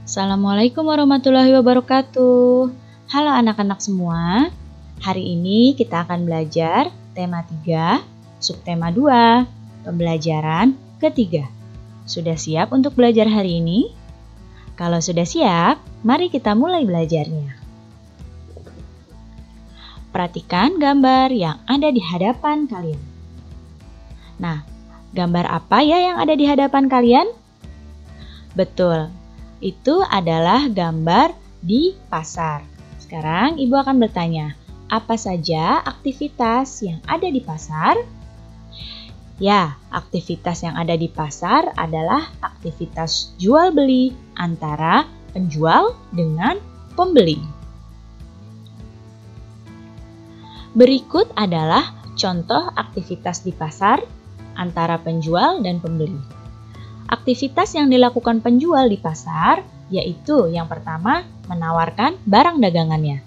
Assalamualaikum warahmatullahi wabarakatuh. Halo anak-anak semua. Hari ini kita akan belajar tema 3, subtema 2, pembelajaran ketiga. Sudah siap untuk belajar hari ini? Kalau sudah siap, mari kita mulai belajarnya. Perhatikan gambar yang ada di hadapan kalian. Nah, gambar apa ya yang ada di hadapan kalian? Betul, itu adalah gambar di pasar. Sekarang Ibu akan bertanya, apa saja aktivitas yang ada di pasar? Ya, aktivitas yang ada di pasar adalah aktivitas jual beli antara penjual dengan pembeli. Berikut adalah contoh aktivitas di pasar antara penjual dan pembeli. Aktivitas yang dilakukan penjual di pasar yaitu yang pertama menawarkan barang dagangannya.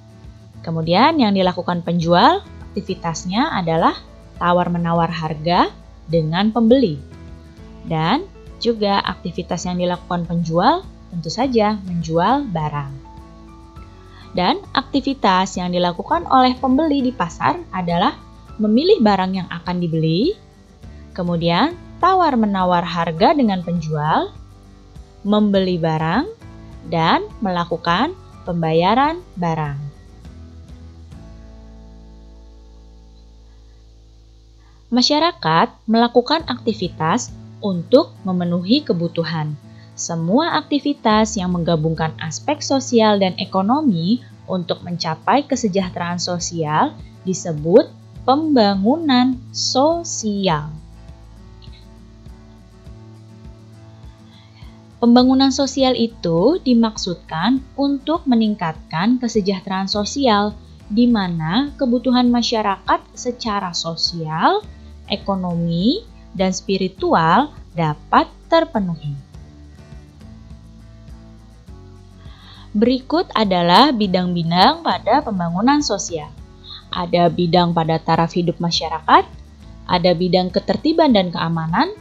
Kemudian yang dilakukan penjual aktivitasnya adalah tawar-menawar harga dengan pembeli. Dan juga aktivitas yang dilakukan penjual tentu saja menjual barang. Dan aktivitas yang dilakukan oleh pembeli di pasar adalah memilih barang yang akan dibeli, kemudian tawar-menawar harga dengan penjual, membeli barang, dan melakukan pembayaran barang. Masyarakat melakukan aktivitas untuk memenuhi kebutuhan. Semua aktivitas yang menggabungkan aspek sosial dan ekonomi untuk mencapai kesejahteraan sosial disebut pembangunan sosial. Pembangunan sosial itu dimaksudkan untuk meningkatkan kesejahteraan sosial, di mana kebutuhan masyarakat secara sosial, ekonomi, dan spiritual dapat terpenuhi. Berikut adalah bidang-bidang pada pembangunan sosial. Ada bidang pada taraf hidup masyarakat, ada bidang ketertiban dan keamanan,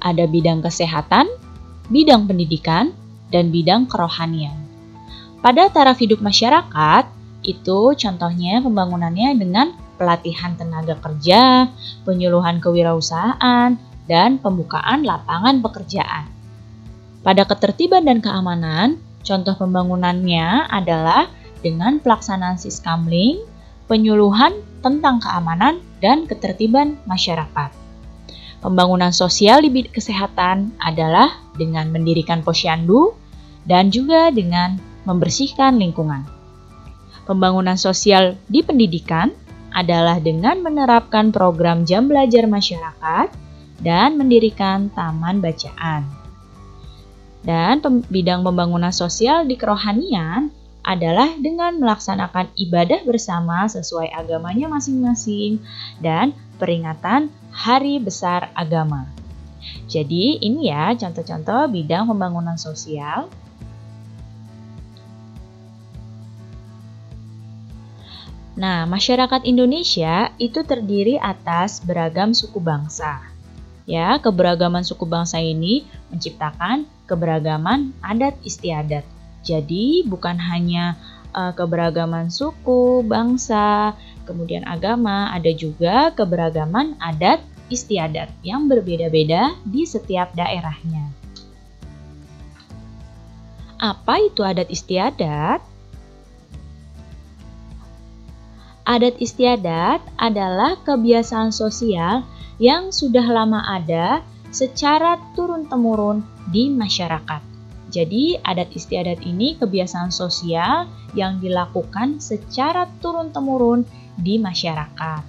ada bidang kesehatan, bidang pendidikan, dan bidang kerohanian. Pada taraf hidup masyarakat, itu contohnya pembangunannya dengan pelatihan tenaga kerja, penyuluhan kewirausahaan, dan pembukaan lapangan pekerjaan. Pada ketertiban dan keamanan, contoh pembangunannya adalah dengan pelaksanaan siskamling, penyuluhan tentang keamanan dan ketertiban masyarakat. Pembangunan sosial di bidang kesehatan adalah dengan mendirikan posyandu dan juga dengan membersihkan lingkungan. Pembangunan sosial di pendidikan adalah dengan menerapkan program jam belajar masyarakat dan mendirikan taman bacaan. Dan bidang pembangunan sosial di kerohanian adalah dengan melaksanakan ibadah bersama sesuai agamanya masing-masing dan peringatan Hari Besar Agama. Jadi ini ya contoh-contoh bidang pembangunan sosial. Nah, masyarakat Indonesia itu terdiri atas beragam suku bangsa. Ya, keberagaman suku bangsa ini menciptakan keberagaman adat istiadat. Jadi bukan hanya keberagaman suku, bangsa, kemudian agama, ada juga keberagaman adat istiadat yang berbeda-beda di setiap daerahnya. Apa itu adat istiadat? Adat istiadat adalah kebiasaan sosial yang sudah lama ada secara turun-temurun di masyarakat. Jadi, adat istiadat ini kebiasaan sosial yang dilakukan secara turun-temurun di masyarakat.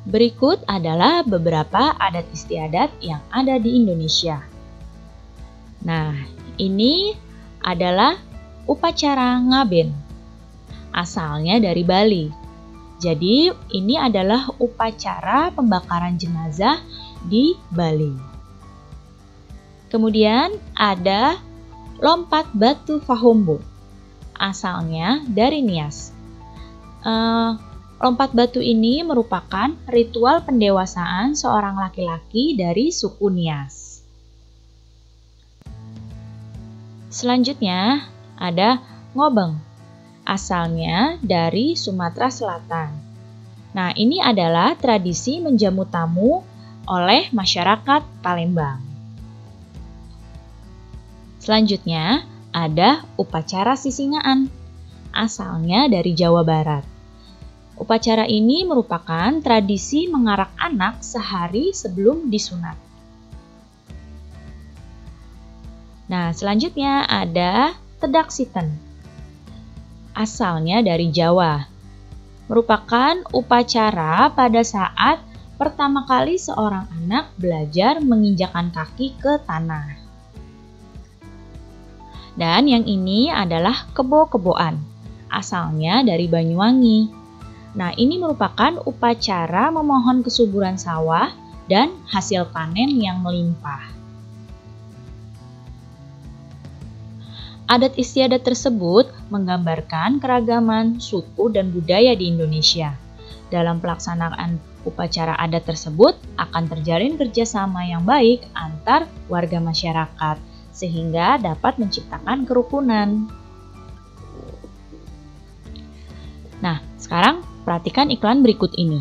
Berikut adalah beberapa adat istiadat yang ada di Indonesia. Nah, ini adalah upacara ngaben. Asalnya dari Bali. Jadi, ini adalah upacara pembakaran jenazah di Bali. Kemudian ada lompat batu Fahombo, asalnya dari Nias. Lompat batu ini merupakan ritual pendewasaan seorang laki-laki dari suku Nias. Selanjutnya ada ngobeng, asalnya dari Sumatera Selatan. Nah, ini adalah tradisi menjamu tamu oleh masyarakat Palembang. Selanjutnya ada upacara sisingaan, asalnya dari Jawa Barat. Upacara ini merupakan tradisi mengarak anak sehari sebelum disunat. Nah, selanjutnya ada tedak siten, asalnya dari Jawa. Merupakan upacara pada saat pertama kali seorang anak belajar menginjakkan kaki ke tanah. Dan yang ini adalah kebo-keboan, asalnya dari Banyuwangi. Nah, ini merupakan upacara memohon kesuburan sawah dan hasil panen yang melimpah. Adat istiadat tersebut menggambarkan keragaman suku dan budaya di Indonesia. Dalam pelaksanaan upacara adat tersebut akan terjalin kerjasama yang baik antar warga masyarakat, sehingga dapat menciptakan kerukunan. Nah, sekarang perhatikan iklan berikut ini.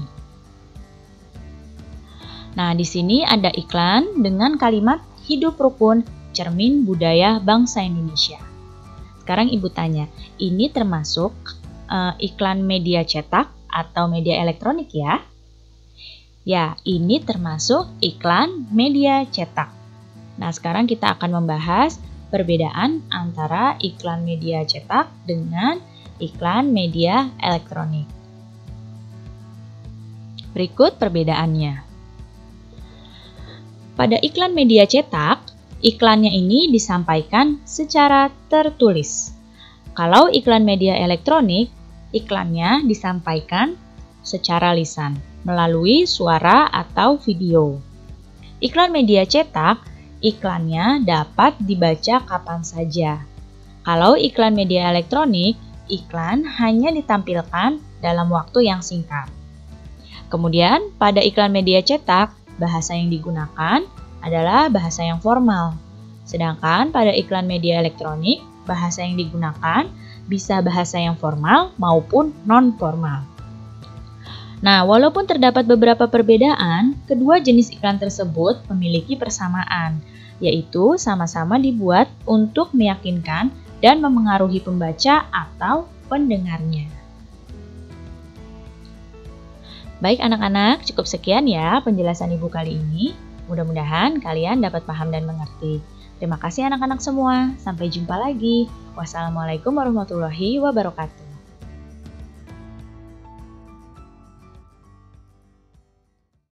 Nah, di sini ada iklan dengan kalimat hidup rukun, cermin budaya bangsa Indonesia. Sekarang Ibu tanya, ini termasuk iklan media cetak atau media elektronik ya? Ya, ini termasuk iklan media cetak. Nah, sekarang kita akan membahas perbedaan antara iklan media cetak dengan iklan media elektronik. Berikut perbedaannya. Pada iklan media cetak, iklannya ini disampaikan secara tertulis. Kalau iklan media elektronik, iklannya disampaikan secara lisan, melalui suara atau video. Iklan media cetak, iklannya dapat dibaca kapan saja. Kalau iklan media elektronik, iklan hanya ditampilkan dalam waktu yang singkat. Kemudian, pada iklan media cetak, bahasa yang digunakan adalah bahasa yang formal. Sedangkan pada iklan media elektronik, bahasa yang digunakan bisa bahasa yang formal maupun non-formal. Nah, walaupun terdapat beberapa perbedaan, kedua jenis iklan tersebut memiliki persamaan, yaitu sama-sama dibuat untuk meyakinkan dan memengaruhi pembaca atau pendengarnya. Baik anak-anak, cukup sekian ya penjelasan Ibu kali ini. Mudah-mudahan kalian dapat paham dan mengerti. Terima kasih anak-anak semua. Sampai jumpa lagi. Wassalamualaikum warahmatullahi wabarakatuh.